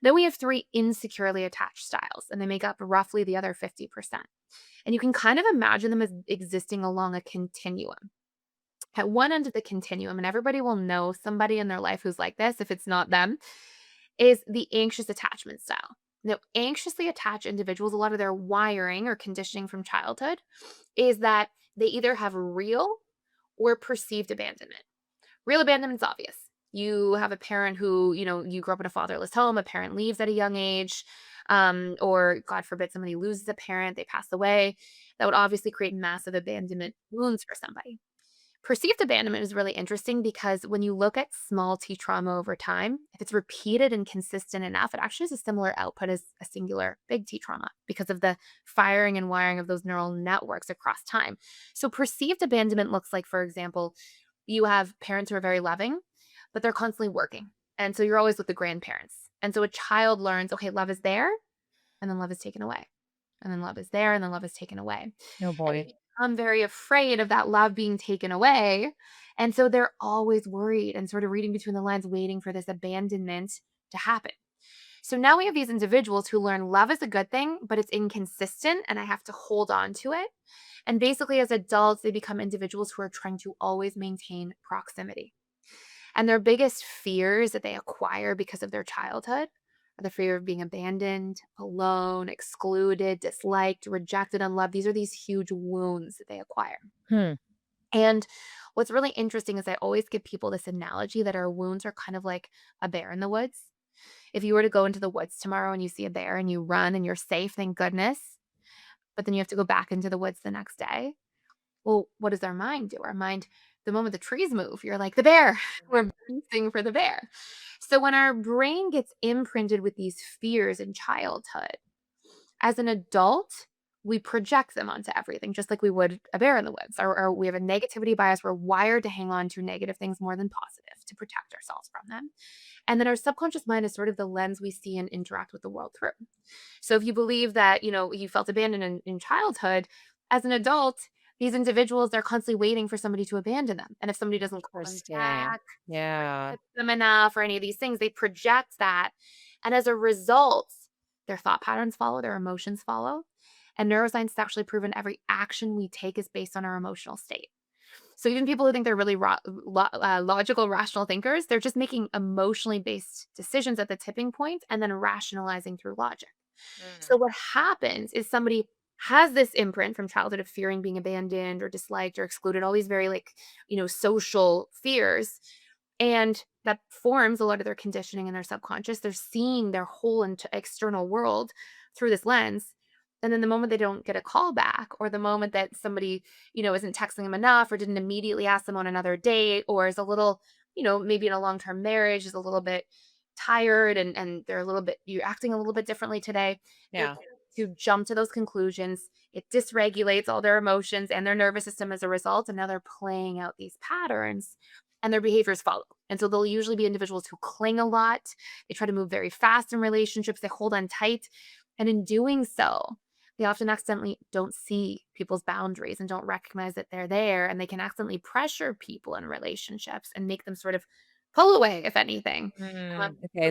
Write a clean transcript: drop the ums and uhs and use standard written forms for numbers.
Then we have three insecurely attached styles, and they make up roughly the other 50%. And you can kind of imagine them as existing along a continuum. At one end of the continuum, and everybody will know somebody in their life who's like this, if it's not them, is the anxious attachment style. Now, anxiously attached individuals, a lot of their wiring or conditioning from childhood is that they either have real or perceived abandonment. Real abandonment's obvious. You have a parent who, you grew up in a fatherless home, a parent leaves at a young age, or God forbid somebody loses a parent, they pass away. That would obviously create massive abandonment wounds for somebody. Perceived abandonment is really interesting because when you look at small T trauma over time, if it's repeated and consistent enough, it actually has a similar output as a singular big T trauma because of the firing and wiring of those neural networks across time. So, perceived abandonment looks like, for example, you have parents who are very loving, but they're constantly working. And so you're always with the grandparents. And so a child learns, okay, love is there, and then love is taken away. And then love is there, and then love is taken away. Oh And boy. they become very afraid of that love being taken away. And so they're always worried and sort of reading between the lines, waiting for this abandonment to happen. So now we have these individuals who learn love is a good thing, but it's inconsistent and I have to hold on to it. And basically, as adults, they become individuals who are trying to always maintain proximity. And their biggest fears that they acquire because of their childhood are the fear of being abandoned, alone, excluded, disliked, rejected, unloved. These are these huge wounds that they acquire. Hmm. And what's really interesting is I always give people this analogy that our wounds are kind of like a bear in the woods. If you were to go into the woods tomorrow and you see a bear and you run and you're safe, thank goodness, but then you have to go back into the woods the next day. Well, what does our mind do? Our mind, the moment the trees move, you're like, the bear. We're bracing for the bear. So when our brain gets imprinted with these fears in childhood, as an adult, we project them onto everything, just like we would a bear in the woods. Or we have a negativity bias. We're wired to hang on to negative things more than positive to protect ourselves from them. And then our subconscious mind is sort of the lens we see and interact with the world through. So if you believe that, you felt abandoned in childhood, as an adult, these individuals, they're constantly waiting for somebody to abandon them. And if somebody doesn't call them Interesting. back or Yeah. tip them enough or any of these things, they project that. And as a result, their thought patterns follow, their emotions follow. And neuroscience has actually proven every action we take is based on our emotional state. So even people who think they're really logical, rational thinkers, they're just making emotionally based decisions at the tipping point and then rationalizing through logic. So Mm. what happens is somebody has this imprint from childhood of fearing being abandoned or disliked or excluded, all these very social fears. And that forms a lot of their conditioning in their subconscious. They're seeing their whole external world through this lens. And then the moment they don't get a call back, or the moment that somebody, isn't texting them enough, or didn't immediately ask them on another date, or is a little, maybe in a long term marriage, is a little bit tired and they're a little bit you're acting a little bit differently today. They're Yeah. quick to jump to those conclusions. It dysregulates all their emotions and their nervous system as a result. And now they're playing out these patterns and their behaviors follow. And so they'll usually be individuals who cling a lot. They try to move very fast in relationships. They hold on tight. And in doing so, they often accidentally don't see people's boundaries and don't recognize that they're there. And they can accidentally pressure people in relationships and make them sort of pull away, if anything. Mm. Um, Okay.